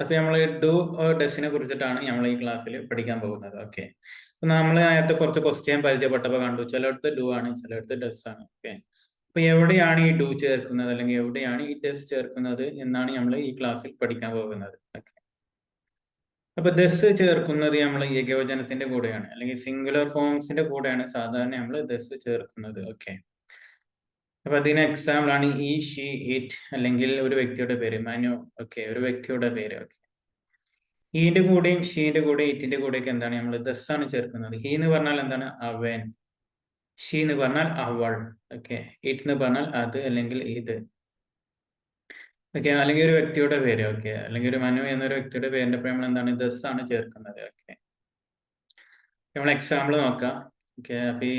അപ്പൊ നമ്മൾ ഡു ഡെസിനെ കുറിച്ചിട്ടാണ് നമ്മൾ ഈ ക്ലാസ്സിൽ പഠിക്കാൻ പോകുന്നത്. ഓക്കെ, നമ്മൾ നേരത്തെ കുറച്ച് ക്വസ്റ്റ്യൻ പരിചയപ്പെട്ടപ്പോൾ കണ്ടു, ചിലയിടത്ത് ഡു ആണ്, ചിലയിടത്ത് ഡെസ് ആണ്. ഓക്കെ, അപ്പൊ എവിടെയാണ് ഈ ഡു ചേർക്കുന്നത് അല്ലെങ്കിൽ എവിടെയാണ് ഈ ഡെസ് ചേർക്കുന്നത് എന്നാണ് നമ്മൾ ഈ ക്ലാസ്സിൽ പഠിക്കാൻ പോകുന്നത്. ഓക്കെ, അപ്പൊ ഡെസ് ചേർക്കുന്നത് നമ്മൾ ഏകവചനത്തിന്റെ കൂടെയാണ് അല്ലെങ്കിൽ സിംഗുലർ ഫോംസിന്റെ കൂടെയാണ് സാധാരണ നമ്മൾ ഡെസ് ചേർക്കുന്നത്. ഓക്കെ, അപ്പൊ അതിന് എക്സാമ്പിൾ ആണ് ഈ, ഷീ, ഇറ്റ് അല്ലെങ്കിൽ ഒരു വ്യക്തിയുടെ പേര് മനു. ഓക്കെ, ഒരു വ്യക്തിയുടെ പേര്. ഓക്കെ, ഈന്റെ കൂടെയും ഷീന്റെ കൂടെയും ഇറ്റിന്റെ കൂടെയൊക്കെ എന്താണ് നമ്മൾ ദസ് ആണ് ചേർക്കുന്നത്. ഹീ എന്ന് പറഞ്ഞാൽ എന്താണ്? അവൻ. ഷീ എന്ന് പറഞ്ഞാൽ അവൾ. ഓക്കെ, ഇറ്റ് എന്ന് പറഞ്ഞാൽ അത് അല്ലെങ്കിൽ ഇത്. ഓക്കെ, അല്ലെങ്കിൽ ഒരു വ്യക്തിയുടെ പേര്. ഓക്കെ, അല്ലെങ്കിൽ ഒരു മനു എന്നൊരു വ്യക്തിയുടെ പേരിന്റെ ഒപ്പം നമ്മൾ എന്താണ് ദസ് ആണ് ചേർക്കുന്നത്. ഓക്കെ, നമ്മൾ എക്സാമ്പിൾ നോക്കാം. ഓക്കെ, അപ്പൊ ഈ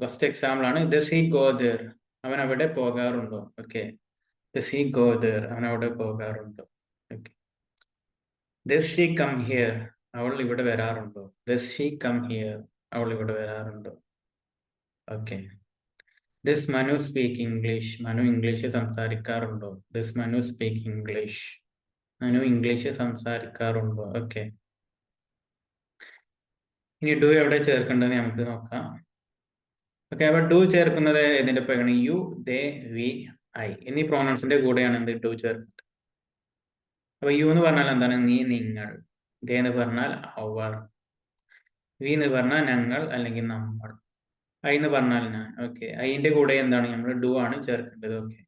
ഫസ്റ്റ് എക്സാമ്പിൾ ആണ് ദസ് ഹി ഗോ ദേർ, അവൻ അവിടെ പോകാറുണ്ടോ. Okay, does he go there, അവൻ അവിടെ പോകാറുണ്ടോ. Okay, does she come here, അവൾ ഇവിടെ വരാറുണ്ടോ. ദസ് ഷീ കം ഹിയർ, അവൾ ഇവിടെ വരാറുണ്ടോ. Okay, this Manu speak English, Manu English സംസാരിക്കാറുണ്ടോ. This Manu speak English, Manu English സംസാരിക്കാറുണ്ടോ. ഓക്കെ, ഇനി ഡു എവിടെ ചേർക്കേണ്ടതെന്ന് നമുക്ക് നോക്കാം. ഓക്കെ, അപ്പൊ ഡു ചേർക്കുന്നത് ഇതിന്റെ പേരാണ് യു, ദേ, വി, ഐ എന്നീ പ്രോണൗൺസിന്റെ കൂടെയാണ് എന്ത് ഡു ചേർക്കുന്നത്. അപ്പൊ യു എന്ന് പറഞ്ഞാൽ എന്താണ്? നീ, നിങ്ങൾ. ദേ എന്ന് പറഞ്ഞാൽ അവർ. വി എന്ന് പറഞ്ഞാൽ ഞങ്ങൾ അല്ലെങ്കിൽ നമ്മൾ. ഐ എന്ന് പറഞ്ഞാൽ ഞാൻ. ഓക്കെ, ഐന്റെ കൂടെ എന്താണ്? നമ്മൾ ഡു ആണ് ചേർക്കേണ്ടത്. ഓക്കെ,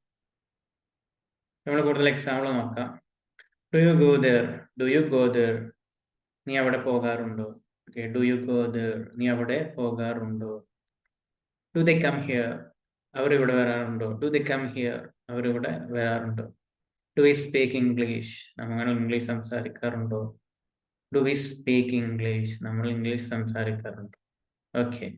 നമ്മൾ കൂടുതൽ എക്സാമ്പിൾ നോക്കാം. Do you go there, do you go there, നീ അവിടെ പോകാറുണ്ടോ. Okay, do you go there, നീ അവിടെ പോകാറുണ്ടോ. ഡു ദേ കം ഹിയർ, അവർ ഇവിടെ വരാറുണ്ടോ. ഡു ദേ കം ഹിയർ, അവർ ഇവിടെ വരാറുണ്ടോ. ഡു വി സ്പീക്ക് ഇംഗ്ലീഷ്, നമ്മൾ ഇംഗ്ലീഷ് സംസാരിക്കാറുണ്ടോ. ഡു വി സ്പീക്ക് ഇംഗ്ലീഷ്, നമ്മൾ ഇംഗ്ലീഷ് സംസാരിക്കാറുണ്ടോ. ഓക്കെ,